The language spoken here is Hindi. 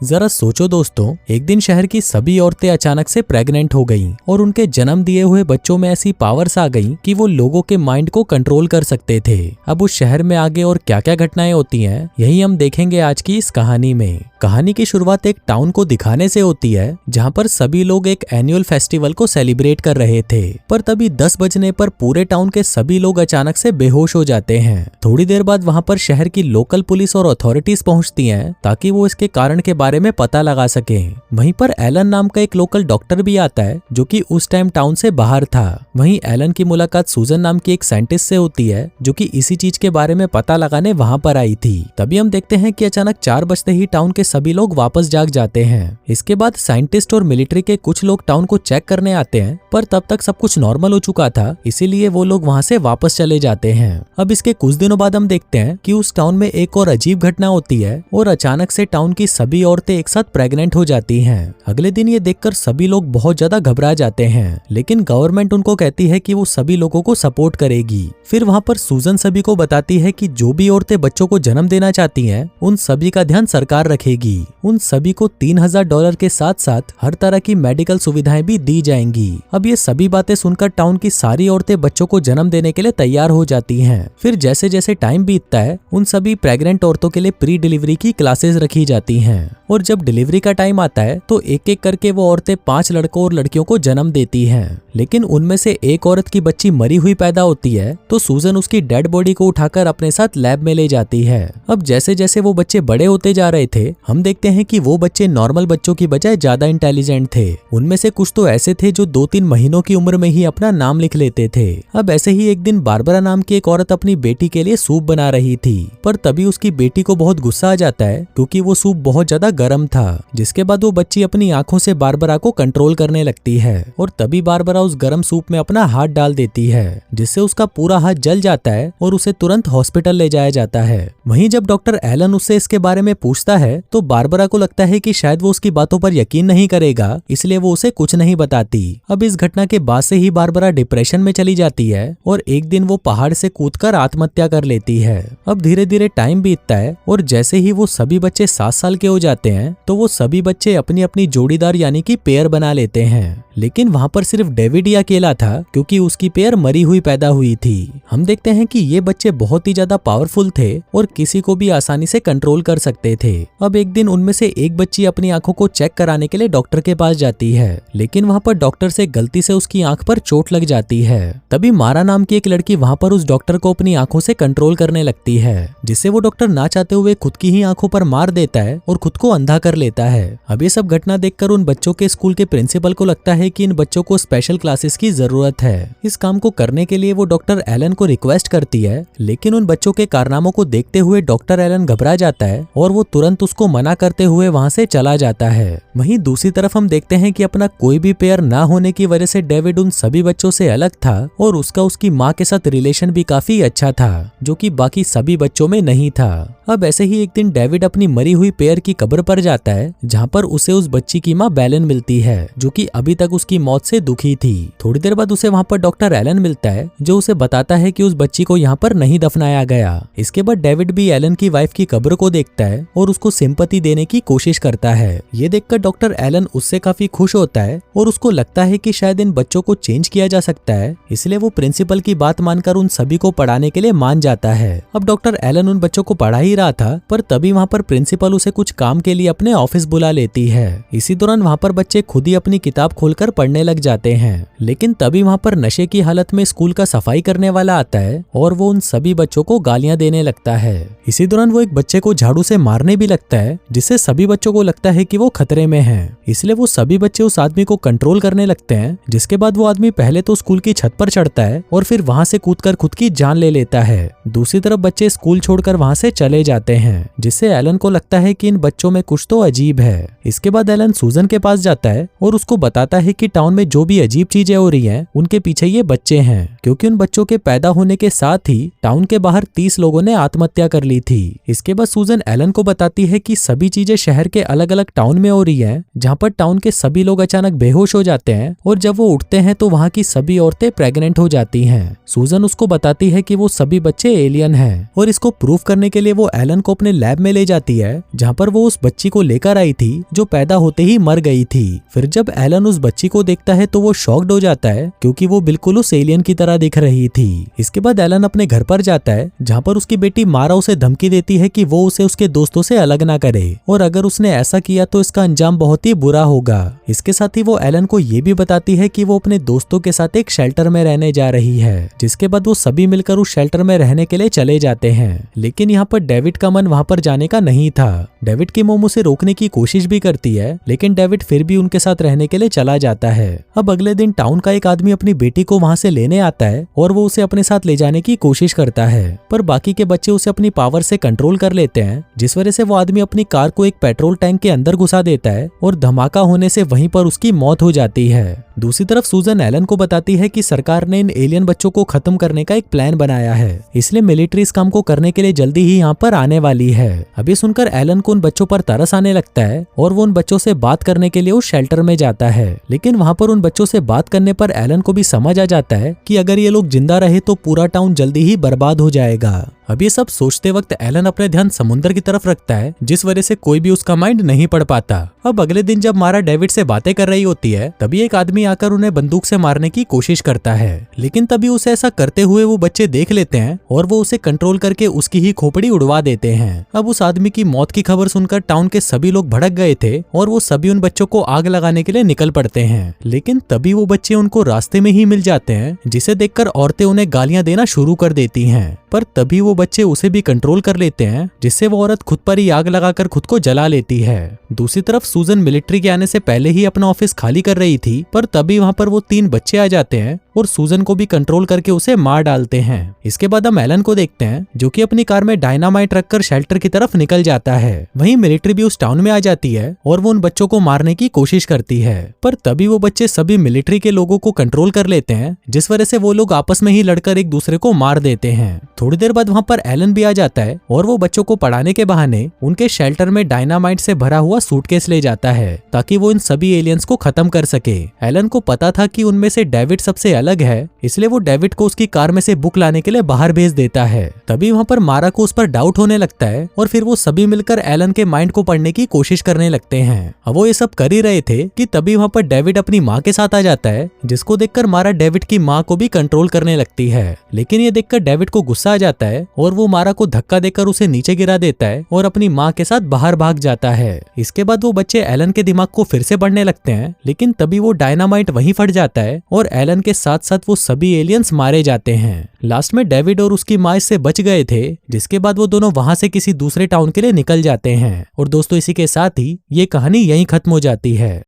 जरा सोचो दोस्तों, एक दिन शहर की सभी औरतें अचानक से प्रेग्नेंट हो गईं और उनके जन्म दिए हुए बच्चों में ऐसी पावर्स आ गईं कि वो लोगों के माइंड को कंट्रोल कर सकते थे। अब उस शहर में आगे और क्या क्या घटनाएं होती हैं, यही हम देखेंगे आज की इस कहानी में। कहानी की शुरुआत एक टाउन को दिखाने से होती है जहाँ पर सभी लोग एक एनुअल फेस्टिवल को सेलिब्रेट कर रहे थे, पर तभी 10 बजने पर पूरे टाउन के सभी लोग अचानक से बेहोश हो जाते हैं। थोड़ी देर बाद वहाँ पर शहर की लोकल पुलिस और अथॉरिटीज पहुँचती हैं ताकि वो इसके कारण के बारे में पता लगा सके। वहीं पर एलन नाम का एक लोकल डॉक्टर भी आता है जो कि उस टाइम टाउन से बाहर था। वहीं एलन की मुलाकात सूजन नाम की एक साइंटिस्ट से होती है जो कि इसी चीज के बारे में पता लगाने वहाँ पर आई थी। तभी हम देखते हैं कि अचानक 4 बजते ही टाउन के सभी लोग वापस जाग जाते हैं। इसके बाद साइंटिस्ट और मिलिट्री के कुछ लोग टाउन को चेक करने आते हैं, पर तब तक सब कुछ नॉर्मल हो चुका था, इसीलिए वो लोग वहाँ से वापस चले जाते हैं। अब इसके कुछ दिनों बाद हम देखते हैं कि उस टाउन में एक और अजीब घटना होती है और अचानक से टाउन की सभी औरतें एक साथ प्रेग्नेंट हो जाती हैं। अगले दिन ये देखकर सभी लोग बहुत ज्यादा घबरा जाते हैं, लेकिन गवर्नमेंट उनको कहती है कि वो सभी लोगों को सपोर्ट करेगी। फिर वहाँ पर सूजन सभी को बताती है कि जो भी औरतें बच्चों को जन्म देना चाहती हैं, उन सभी का ध्यान सरकार रखेगी। उन सभी को $3000 के साथ साथ हर तरह की मेडिकल सुविधाएं भी दी जाएंगी। अब ये सभी बातें सुनकर टाउन की सारी औरतें बच्चों को जन्म देने के लिए तैयार हो जाती हैं। फिर जैसे जैसे टाइम बीतता है, उन सभी प्रेग्नेंट औरतों के लिए प्री डिलीवरी की क्लासेस रखी जाती हैं और जब डिलीवरी का टाइम आता है तो एक एक करके वो औरतें 5 लड़कों और लड़कियों को जन्म देती हैं। लेकिन उनमें से एक औरत की बच्ची मरी हुई पैदा होती है तो सूजन उसकी डेड बॉडी को उठाकर अपने साथ लैब में ले जाती है। अब जैसे जैसे वो बच्चे बड़े होते जा रहे थे, हम देखते हैं कि वो बच्चे नॉर्मल बच्चों की बजाय ज्यादा इंटेलिजेंट थे। उनमें से कुछ तो ऐसे थे जो 2-3 महीनों की उम्र में ही अपना नाम लिख लेते थे। अब ऐसे ही एक दिन बारबरा नाम की एक औरत अपनी बेटी के लिए सूप बना रही थी, पर तभी उसकी बेटी को बहुत गुस्सा आ जाता है क्योंकि वो सूप बहुत ज्यादा गर्म था। जिसके बाद वो बच्ची अपनी आंखों से बारबरा को कंट्रोल करने लगती है और तभी बारबरा उस गर्म सूप में अपना हाथ डाल देती है, जिससे उसका पूरा हाथ जल जाता है और उसे तुरंत हॉस्पिटल ले जाया जाता है। वहीं जब डॉक्टर एलन उससे इसके बारे में पूछता है तो बारबरा को लगता है कि शायद वो उसकी बातों पर यकीन नहीं करेगा, इसलिए वो उसे कुछ नहीं बताती। अब इस घटना के बाद से ही बारबरा डिप्रेशन में चली जाती है और एक दिन वो पहाड़ से कूदकर आत्महत्या कर लेती है। अब धीरे धीरे टाइम बीतता है और जैसे ही वो सभी बच्चे 7 साल के हो जाते हैं तो वो सभी बच्चे अपनी अपनी जोड़ीदार यानी कि पेयर बना लेते हैं। लेकिन वहाँ पर सिर्फ डेविड ही अकेला था क्योंकि उसकी पेयर मरी हुई पैदा हुई थी। हम देखते हैं कि ये बच्चे बहुत ही ज्यादा पावरफुल थे और किसी को भी आसानी से कंट्रोल कर सकते थे। अब एक दिन उनमें से एक बच्ची अपनी आंखों को चेक कराने के लिए डॉक्टर के पास जाती है, लेकिन वहाँ पर डॉक्टर से गलती से उसकी आंख पर चोट लग जाती है। तभी मारा नाम की एक लड़की वहाँ पर उस डॉक्टर को अपनी आंखों से कंट्रोल करने लगती है, जिससे वो डॉक्टर ना चाहते हुए खुद की ही आंखों पर मार देता है और खुद को अंधा कर लेता है। अब ये सब घटना देखकर उन बच्चों के स्कूल के प्रिंसिपल को लगता है कि इन बच्चों को स्पेशल क्लासेस की जरूरत है। इस काम को करने के लिए वो डॉक्टर एलन को रिक्वेस्ट करती है, लेकिन उन बच्चों के कारनामों को देखते हुए डॉक्टर एलन घबरा जाता है और वो तुरंत उसको मना करते हुए वहाँ से चला जाता है। वहीं दूसरी तरफ हम देखते हैं कि अपना कोई भी पेयर ना होने की वजह से डेविड उन सभी बच्चों से अलग था और उसका उसकी माँ के साथ रिलेशन भी काफी अच्छा था, जो कि बाकी सभी बच्चों में नहीं था। अब ऐसे ही एक दिन डेविड अपनी मरी हुई पेयर की कब्र पर जाता है, जहाँ पर उसे उस बच्ची की माँ बेलन मिलती है, जो कि अभी तक उसकी मौत से दुखी थी। थोड़ी देर बाद उसे वहाँ पर डॉक्टर एलन मिलता है, जो उसे बताता है कि उस बच्ची को यहाँ पर नहीं दफनाया गया। इसके बाद डेविड भी एलन की वाइफ की कब्र को देखता है और उसको सिंपैथी देने की कोशिश करता है। ये देखकर डॉक्टर एलन उससे काफी खुश होता है और उसको लगता है कि शायद इन बच्चों को चेंज किया जा सकता है, इसलिए वो प्रिंसिपल की बात मानकर उन सभी को पढ़ाने के लिए मान जाता है। अब डॉक्टर एलन उन बच्चों को पढ़ा ही रहा था, पर तभी वहाँ पर प्रिंसिपल उसे कुछ काम के लिए अपने ऑफिस बुला लेती है। इसी दौरान वहाँ पर बच्चे खुद ही अपनी किताब खोलकर पढ़ने लग जाते हैं, लेकिन तभी वहाँ पर नशे की हालत में स्कूल का सफाई करने वाला आता है और वो उन सभी बच्चों को गालियां देने लगता है। इसी दौरान वो एक बच्चे को झाड़ू से मारने भी लगता है, जिससे सभी बच्चों को लगता है कि वो खतरे में है, इसलिए वो सभी बच्चे उस आदमी को कंट्रोल करने लगते हैं। जिसके बाद वो आदमी पहले तो स्कूल की छत पर चढ़ता है और फिर वहाँ से कूदकर खुद की जान ले लेता है। दूसरी तरफ बच्चे स्कूल छोड़कर वहाँ से चले जाते हैं, जिससे एलन को लगता है कि इन बच्चों में कुछ तो अजीब है। इसके बाद एलन सूजन के पास जाता है और उसको बताता है कि टाउन में जो भी अजीब चीजें हो रही हैं, उनके पीछे ये बच्चे हैं, क्योंकि उन बच्चों के पैदा होने के साथ ही टाउन के बाहर 30 लोगों ने आत्महत्या कर ली थी। इसके बाद सूजन एलन को बताती है कि सभी चीजें शहर के अलग अलग टाउन में हो रही हैं, जहाँ पर टाउन के सभी लोग अचानक बेहोश हो जाते हैं और जब वो उठते हैं तो वहाँ की सभी औरतें प्रेग्नेंट हो जाती हैं। सूजन उसको बताती है कि वो सभी बच्चे एलियन हैं और इसको प्रूफ करने के लिए वो एलन को अपने लैब में ले जाती है, जहाँ पर वो उस बच्ची को लेकर आई थी जो पैदा होते ही मर गई थी। फिर जब एलन उस बच्ची को देखता है तो वो शॉक्ड हो जाता है, क्योंकि वो बिल्कुल उस एलियन की तरह दिख रही थी। इसके बाद एलन अपने घर पर जाता है, जहाँ पर उसकी बेटी मारा उसे धमकी देती है कि वो उसे उसके दोस्तों से अलग ना करे, और अगर उसने ऐसा किया तो इसका अंजाम बहुत ही बुरा होगा। इसके साथ ही वो एलन को ये भी बताती है कि वो अपने दोस्तों के साथ एक शेल्टर में रहने जा रही है, जिसके बाद वो सभी मिलकर उस शेल्टर में रहने के लिए चले जाते हैं। लेकिन यहाँ पर डेविड का मन वहाँ पर जाने का नहीं था। डेविड की मोम उसे रोकने की कोशिश भी करती है, लेकिन डेविड फिर भी उनके साथ रहने के लिए चला जाता है। अब अगले दिन टाउन का एक आदमी अपनी बेटी को वहाँ से लेने आता है और वो उसे अपने साथ ले जाने की कोशिश करता है, पर बाकी के बच्चे उसे अपनी पावर से कंट्रोल कर लेते हैं, जिस वजह से वो आदमी अपनी कार को एक पेट्रोल टैंक के अंदर घुसा देता है और धमाका होने से वहीं पर उसकी मौत हो जाती है। दूसरी तरफ सूजन एलन को बताती है कि सरकार ने इन एलियन बच्चों को खत्म करने का एक प्लान बनाया है, इसलिए मिलिट्री इस काम को करने के लिए जल्दी ही यहाँ पर आने वाली है। अभी सुनकर एलन को उन बच्चों पर तरस आने लगता है और वो उन बच्चों से बात करने के लिए उस शेल्टर में जाता है, लेकिन वहाँ पर उन बच्चों से बात करने पर एलन को भी समझ आ जाता है कि अगर ये लोग जिंदा रहे तो पूरा टाउन जल्दी ही बर्बाद हो जाएगा। अब ये सब सोचते वक्त एलन अपने ध्यान समुद्र की तरफ रखता है, जिस वजह से कोई भी उसका माइंड नहीं पढ़ पाता। अब अगले दिन जब मारा डेविड से बातें कर रही होती है, तभी एक आदमी आकर उन्हें बंदूक से मारने की कोशिश करता है, लेकिन तभी उसे ऐसा करते हुए वो बच्चे देख लेते हैं और वो उसे कंट्रोल करके उसकी ही खोपड़ी उड़वा देते हैं। अब उस आदमी की मौत की खबर सुनकर टाउन के सभी लोग भड़क गए थे और वो सभी उन बच्चों को आग लगाने के लिए निकल पड़ते हैं, लेकिन तभी वो बच्चे उनको रास्ते में ही मिल जाते हैं, जिसे देखकर औरतें उन्हें गालियां देना शुरू कर देती हैं। पर तभी वो बच्चे उसे भी कंट्रोल कर लेते हैं, जिससे वो औरत खुद पर ही आग लगाकर खुद को जला लेती है। दूसरी तरफ सूजन मिलिट्री के आने से पहले ही अपना ऑफिस खाली कर रही थी, पर तभी वहाँ पर वो 3 बच्चे आ जाते हैं और सूजन को भी कंट्रोल करके उसे मार डालते हैं। इसके बाद हम एलन को देखते हैं, जो कि अपनी कार में डायनामाइट रखकर शेल्टर की तरफ निकल जाता है। वहीं मिलिट्री भी उस टाउन में आ जाती है और वो उन बच्चों को मारने की कोशिश करती है, पर तभी वो बच्चे सभी मिलिट्री के लोगों को कंट्रोल कर लेते हैं, जिस वजह से वो लोग आपस में ही लड़कर एक दूसरे को मार देते हैं। थोड़ी देर बाद वहाँ पर एलन भी आ जाता है और वो बच्चों को पढ़ाने के बहाने उनके शेल्टर में डायनामाइट से भरा हुआ सूटकेस ले जाता है, ताकि वो इन सभी एलियंस को खत्म कर सके। एलन को पता था कि उनमें से डेविड सबसे अलग है, इसलिए वो डेविड को उसकी कार में से बुक लाने के लिए बाहर भेज देता है। तभी वहाँ पर मारा को उस पर डाउट होने लगता है और फिर वो सभी मिलकर एलन के माइंड को पढ़ने की कोशिश करने लगते हैं। अब वो ये सब कर ही रहे थे कि तभी वहाँ पर डेविड अपनी माँ के साथ आ जाता है, जिसको देखकर मारा डेविड की माँ को भी कंट्रोल करने लगती है, लेकिन ये देखकर डेविड को गुस्सा आ जाता है और वो मारा को धक्का देकर उसे नीचे गिरा देता है और अपनी माँ के साथ बाहर भाग जाता है। इसके बाद वो बच्चे एलन के दिमाग को फिर से बढ़ने लगते हैं, लेकिन तभी वो डायनामाइट वहीं फट जाता है और एलन के साथ साथ वो सभी एलियंस मारे जाते हैं। लास्ट में डेविड और उसकी माँ इससे बच गए थे, जिसके बाद वो दोनों वहां से किसी दूसरे टाउन के लिए निकल जाते हैं। और दोस्तों, इसी के साथ ही ये कहानी यहीं खत्म हो जाती है।